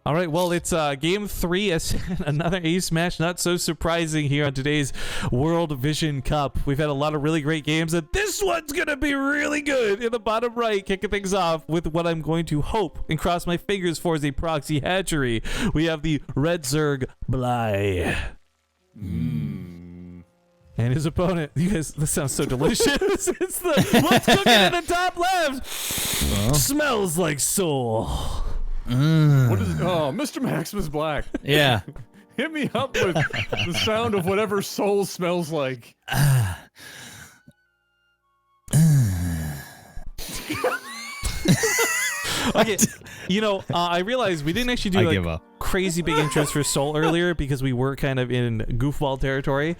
All right, well, it's game 3, another ace match. Not so surprising here on today's World Vision Cup. We've had a lot of really great games, and this one's going to be really good. In the bottom right, kicking things off with what I'm going to hope and cross my fingers for is a proxy hatchery. We have the Red Zerg Bly. And his opponent, you guys, this sounds so delicious. It's the what's cooking in the top left. Smells like soul. What is? Oh, Mr. Maximus Black. Yeah. Hit me up with the sound of whatever soul smells like. Okay, you know, I realized we didn't actually do like crazy big intros for Soul earlier because we were kind of in goofball territory.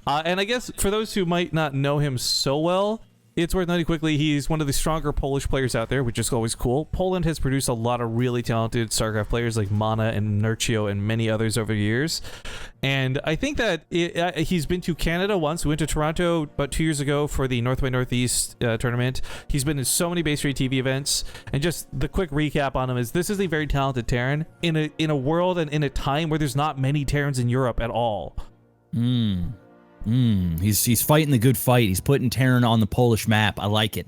And I guess for those who might not know him so well, it's worth noting quickly, he's one of the stronger Polish players out there, which is always cool. Poland has produced a lot of really talented StarCraft players like Mana and Nurcio and many others over the years. And I think that he's been to Canada once. We went to Toronto about 2 years ago for the North by Northeast tournament. He's been in so many BaseTradeTV events. And just the quick recap on him is this is a very talented Terran in a world and in a time where there's not many Terrans in Europe at all. He's fighting the good fight. He's putting Terran on the Polish map. I like it.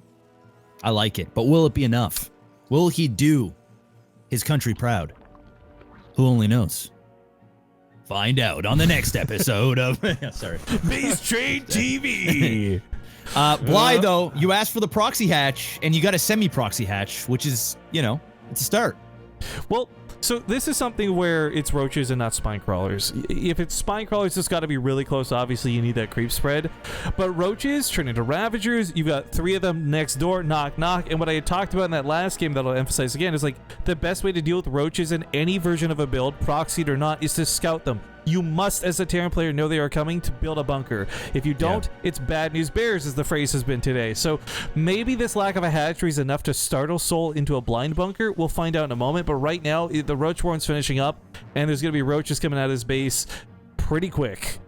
I like it. But will it be enough? Will he do his country proud? Who only knows? Find out on the next episode of sorry, BaseTradeTV. Bly, though, you asked for the proxy hatch, and you got a semi-proxy hatch, which is, you know, it's a start. Well, so this is something where it's roaches and not spine crawlers. If it's spine crawlers, it's got to be really close. Obviously, you need that creep spread. But roaches turn into ravagers. You've got 3 of them next door, knock, knock. And what I had talked about in that last game that I'll emphasize again is like the best way to deal with roaches in any version of a build, proxied or not, is to scout them. You must, as a Terran player, know they are coming to build a bunker. If you don't, it's bad news bears, as the phrase has been today. So maybe this lack of a hatchery is enough to startle Soul into a blind bunker. We'll find out in a moment. But right now, the Roach Warren's finishing up, and there's going to be roaches coming out of his base pretty quick.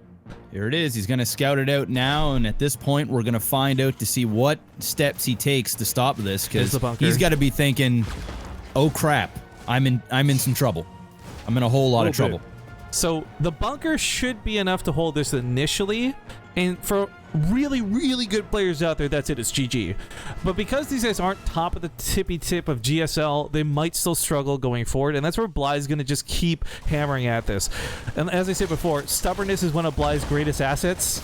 Here it is. He's going to scout it out now, and at this point, we're going to find out to see what steps he takes to stop this, because he's got to be thinking, "Oh crap, I'm in some trouble. I'm in a whole lot of trouble." So the bunker should be enough to hold this initially, and for really, really good players out there, that's it, it's GG. But because these guys aren't top of the tippy tip of GSL, they might still struggle going forward, and that's where Bly's going to just keep hammering at this. And as I said before, stubbornness is one of Bly's greatest assets.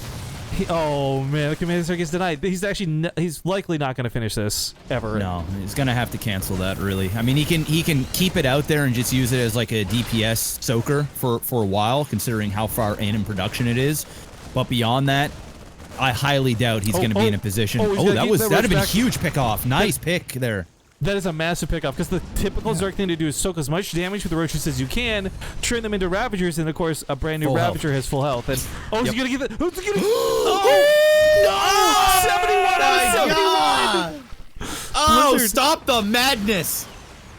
Oh man, the command center gets denied. He's likely not going to finish this ever. No, he's going to have to cancel that. Really, I mean, he can keep it out there and just use it as like a DPS soaker for a while, considering how far in production it is. But beyond that, I highly doubt he's going to be in a position. That'd have been a huge pick off. Nice pick there. That is a massive pickoff, because the typical Zerg thing to do is soak as much damage with the roaches as you can, turn them into Ravagers, and of course, a brand new Ravager has full health. And is he gonna get it? Who's he gonna? Oh! 71 out of 71! Oh, Blizzard. Stop the madness!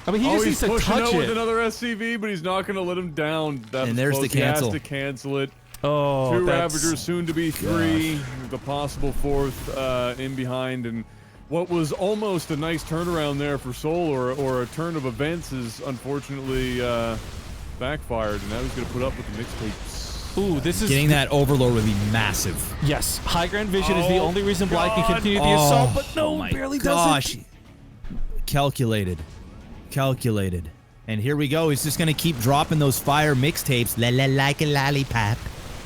I mean, he just needs to pushing touch out it. with another SCV, but he's not gonna let him down. And there's the cancel. He has to cancel it. Oh, 2 Ravagers, soon to be 3. The possible 4th in behind, and what was almost a nice turnaround there for Soul, or a turn of events, is unfortunately backfired, and now he's going to put up with the mixtapes. Ooh, this is... Getting that Overlord would be massive. Yes, high ground vision is the only reason Bly can continue the assault, but no, barely does it. Calculated. And here we go. He's just going to keep dropping those fire mixtapes, like a lollipop.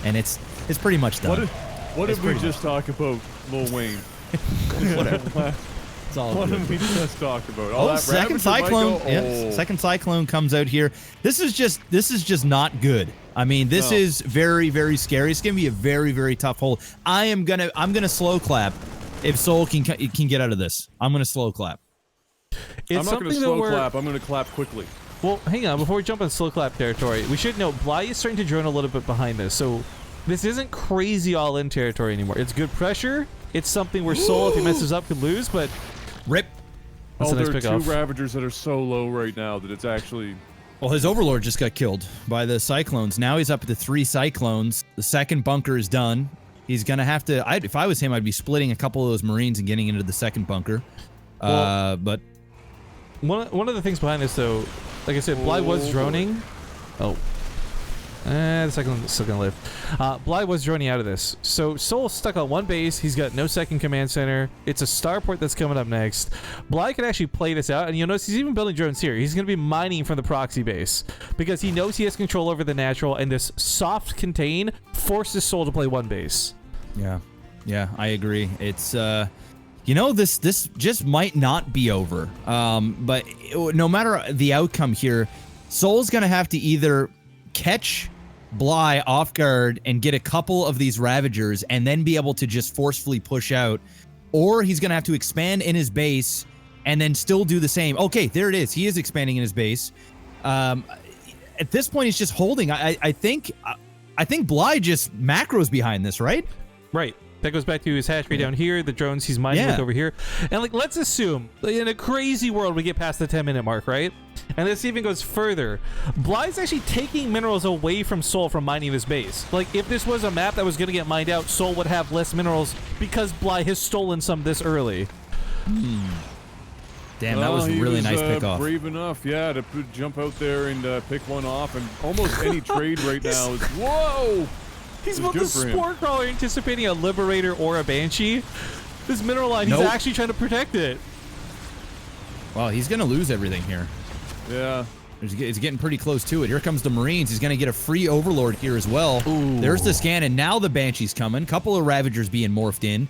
And it's pretty much done. What did we just talk about, Lil Wayne? Whatever. It's all what good. did we just talk about? Oh, second cyclone. Yes, second cyclone comes out here. This is just not good. I mean, this is very, very scary. It's gonna be a very, very tough hold. I'm gonna slow clap if Soul can get out of this. I'm gonna slow clap. I'm not gonna slow clap. I'm gonna clap quickly. Well, hang on. Before we jump on slow clap territory, we should note Bly is starting to drone a little bit behind this. So this isn't crazy all-in territory anymore. It's good pressure. It's something where Soul, if he messes up, could lose, but... Rip. That's there are 2 Ravagers that are so low right now that it's actually... Well, his Overlord just got killed by the Cyclones. Now he's up to 3 Cyclones. The second bunker is done. He's going to have to... if I was him, I'd be splitting a couple of those Marines and getting into the second bunker. Well, but... One of the things behind this, though, Like I said, Bly was droning. Oh. The second one's still gonna live. Bly was droning out of this. So Soul's stuck on one base. He's got no second command center. It's a starport that's coming up next. Bly can actually play this out, and you'll notice he's even building drones here. He's gonna be mining from the proxy base because he knows he has control over the natural, and this soft contain forces Soul to play one base. Yeah, I agree. It's you know, this just might not be over. But no matter the outcome here, Soul's gonna have to either catch Bly off guard and get a couple of these Ravagers and then be able to just forcefully push out, or he's gonna have to expand in his base and then still do the same. Okay, there it is. He is expanding in his base. At this point, he's just holding. I think Bly just macros behind this, right? Right. That goes back to his hatchery down here, the drones he's mining with over here. And like, let's assume in a crazy world we get past the 10-minute mark, right? And this even goes further. Bly's actually taking minerals away from Soul from mining this base. Like, if this was a map that was going to get mined out, Soul would have less minerals because Bly has stolen some this early. Damn, that was a really nice pickoff. Brave enough, yeah, to jump out there and pick one off. And almost any trade right now is whoa. He's built the Spore Crawler anticipating a Liberator or a Banshee. This mineral line, he's actually trying to protect it. Well, he's going to lose everything here. Yeah. He's getting pretty close to it. Here comes the Marines. He's going to get a free Overlord here as well. Ooh. There's the scan, and now the Banshee's coming. Couple of Ravagers being morphed in.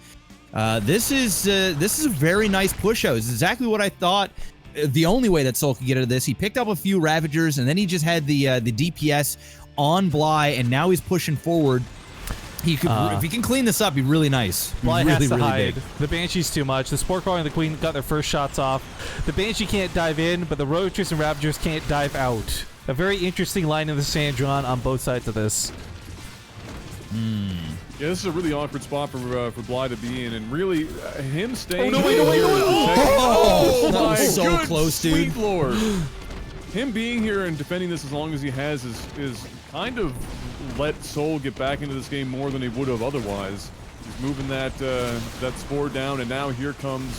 This is a very nice push out. This is exactly what I thought. The only way that Soul could get out of this, he picked up a few Ravagers, and then he just had the DPS on Bly, and now he's pushing forward. He could, if he can clean this up, he'd be really nice. Bly has to hide. Big. The Banshee's too much. The Spore Crawler and the Queen got their first shots off. The Banshee can't dive in, but the Roaches and Ravagers can't dive out. A very interesting line in the sand drawn on both sides of this. Yeah, this is a really awkward spot for Bly to be in, and really him staying. Oh no! Wait! Oh, that my was so good, close, dude. Sweet Lord. Him being here and defending this as long as he has is kind of let Soul get back into this game more than he would have otherwise. He's moving that Spore down, and now here comes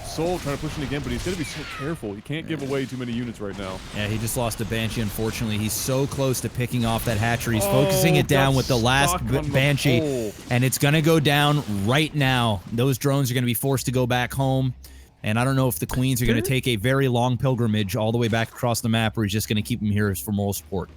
Soul trying to push in again, but he's going to be so careful. He can't give away too many units right now. Yeah, he just lost a Banshee, unfortunately. He's so close to picking off that hatchery. He's focusing it down with the last Banshee, and it's going to go down right now. Those drones are going to be forced to go back home. And I don't know if the Queens are going to take a very long pilgrimage all the way back across the map, or he's just going to keep them here for moral support.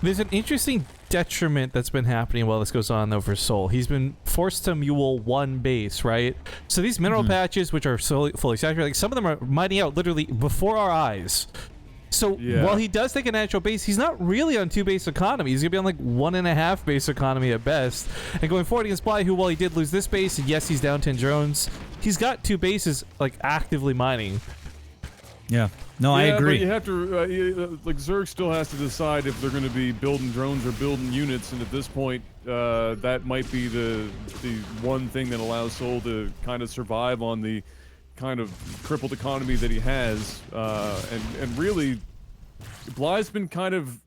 There's an interesting detriment that's been happening while this goes on, though, for Soul. He's been forced to mule one base, right? So these mineral patches, which are fully saturated, like some of them are mining out literally before our eyes. So while he does take a natural base, he's not really on 2 base economy. He's going to be on like 1.5 base economy at best. And going forward against Bly, who, while he did lose this base, and yes, he's down 10 drones, he's got 2 bases like actively mining. Yeah. No, I agree. But you have to, like, Zerg still has to decide if they're going to be building drones or building units, and at this point, that might be the one thing that allows Soul to kind of survive on the kind of crippled economy that he has, and really, Bly's been kind of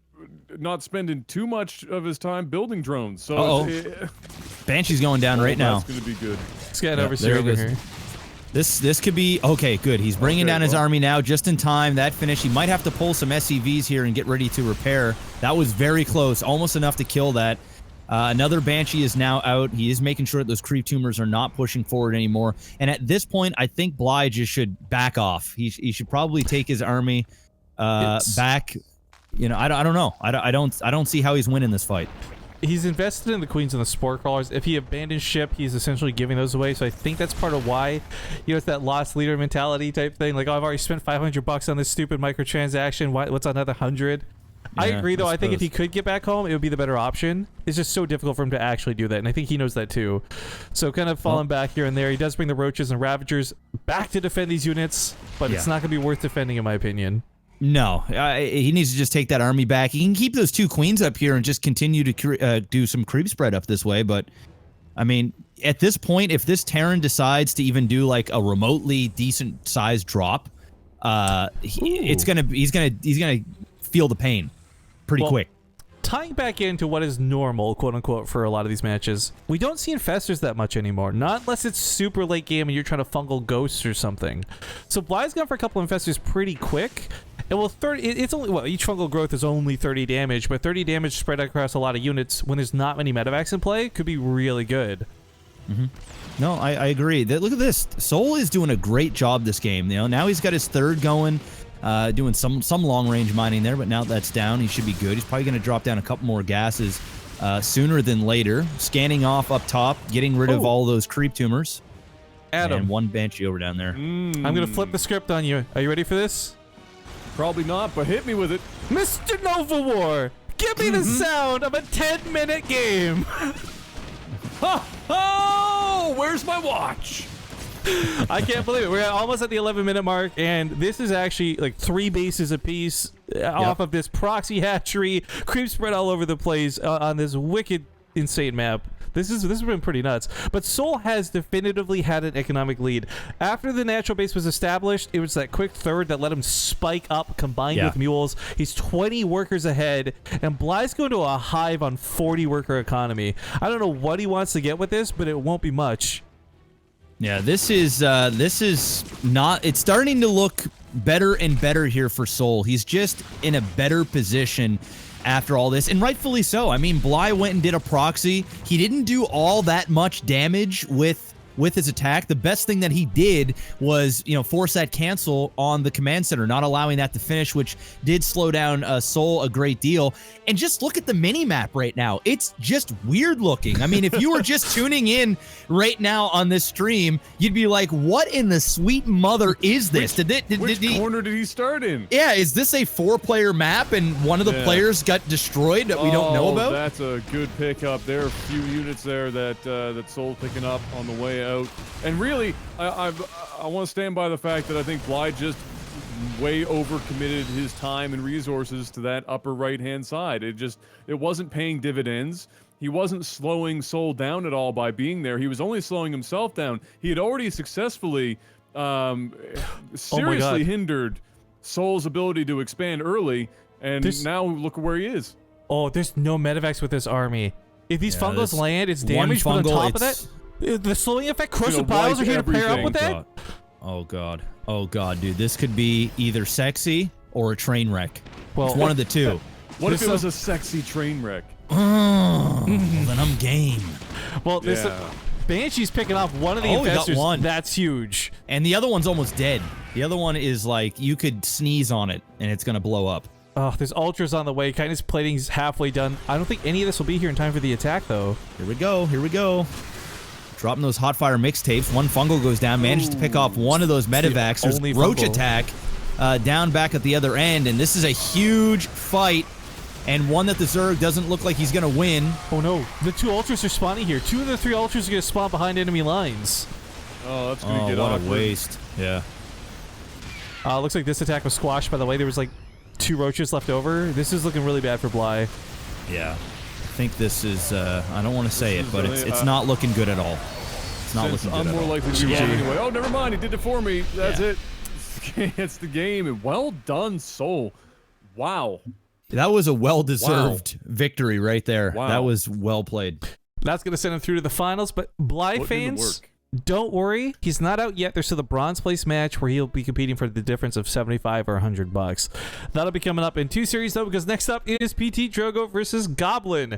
not spending too much of his time building drones. So Banshee's going down right now. That's going to be good. Let's get over here. This could be okay. Good. He's bringing down his army now, just in time. That finish. He might have to pull some SCVs here and get ready to repair. That was very close, almost enough to kill that. Another Banshee is now out. He is making sure that those creep tumors are not pushing forward anymore. And at this point, I think Bly just should back off. He should probably take his army back. You know, I don't know. I don't see how he's winning this fight. He's invested in the Queens and the Spore Crawlers. If he abandons ship, he's essentially giving those away. So I think that's part of why, you know, it's that lost leader mentality type thing. Like, oh, I've already spent $500 on this stupid microtransaction. What's another 100? I agree, though. I think if he could get back home, it would be the better option. It's just so difficult for him to actually do that, and I think he knows that too. So kind of falling back here and there. He does bring the Roaches and Ravagers back to defend these units, but it's not going to be worth defending, in my opinion. No, he needs to just take that army back. He can keep those 2 Queens up here and just continue to do some creep spread up this way, but I mean, at this point, if this Terran decides to even do like a remotely decent sized drop, he's gonna feel the pain pretty quick. Tying back into what is normal, quote unquote, for a lot of these matches, we don't see infestors that much anymore. Not unless it's super late game and you're trying to fungal ghosts or something. So Bly's gone for a couple of infestors pretty quick. And well, 30. It's only each fungal growth is only 30 damage, but 30 damage spread across a lot of units when there's not many medevacs in play could be really good. No, I agree. Look at this. Soul is doing a great job this game. You know, now he's got his third going, doing some long range mining there, but now that's down, he should be good. He's probably going to drop down a couple more gases sooner than later. Scanning off up top, getting rid of all those creep tumors. Adam. And one Banshee over down there. I'm going to flip the script on you. Are you ready for this? Probably not, but hit me with it. Mr. Nova War, give me the sound of a 10-minute game. Oh, where's my watch? I can't believe it. We're almost at the 11-minute mark, and this is actually like 3 bases apiece off of this proxy hatchery. Creep spread all over the place on this wicked, insane map. This has been pretty nuts. But Soul has definitively had an economic lead. After the natural base was established, it was that quick third that let him spike up combined with mules. He's 20 workers ahead, and Bly's going to a hive on 40 worker economy. I don't know what he wants to get with this, but it won't be much. Yeah, this is not. It's starting to look better and better here for Soul. He's just in a better position after all this, and rightfully so. I mean, Bly went and did a proxy. He didn't do all that much damage with his attack. The best thing that he did was, you know, force that cancel on the command center, not allowing that to finish, which did slow down Soul a great deal. And just look at the mini map right now. It's just weird looking. I mean, if you were just tuning in right now on this stream, you'd be like, what in the sweet mother is this? Which corner did he start in? Yeah, is this a 4-player map and one of the players got destroyed that we don't know about? That's a good pickup. There are a few units there that Soul's picking up on the way out. And really, I want to stand by the fact that I think Bly just way overcommitted his time and resources to that upper right-hand side. It wasn't paying dividends. He wasn't slowing Soul down at all by being there. He was only slowing himself down. He had already successfully seriously hindered Soul's ability to expand early, and now look where he is. Oh, there's no medevacs with this army. If these fungals land, it's damage, but on top of that, the slowing effect, corrosive piles are here to pair up with that. Oh god, dude, this could be either sexy or a train wreck. Well, it's one of the two. What if it was a sexy train wreck? Oh, then I'm game. Well, this Banshee's picking off one of the infestors. Got one. That's huge. And the other one's almost dead. The other one is like, you could sneeze on it and it's gonna blow up. Oh, there's ultras on the way. Kindness plating's halfway done. I don't think any of this will be here in time for the attack, though. Here we go. Here we go. Dropping those hot fire mixtapes. One fungal goes down. Manages to pick off one of those medevacs. There's roach attack down back at the other end. And this is a huge fight. And one that the Zerg doesn't look like he's going to win. Oh, no. The 2 ultras are spawning here. 2 of the 3 ultras are going to spawn behind enemy lines. Oh, that's going to get awkward. What a waste. Yeah. Looks like this attack was squashed, by the way. There was like 2 roaches left over. This is looking really bad for Bly. Yeah. I think this is, I don't want to say it, but it's not looking good at all. It's not looking good at all. I'm more likely to be wrong anyway. Oh, never mind. He did it for me. That's it. It's the game. And well done, Soul. Wow. That was a well-deserved victory right there. Wow. That was well played. That's going to send him through to the finals, but Bly fans, don't worry. He's not out yet. There's still the bronze place match where he'll be competing for the difference of $75 or $100. That'll be coming up in 2 series, though, because next up is PT Drogo versus Goblin.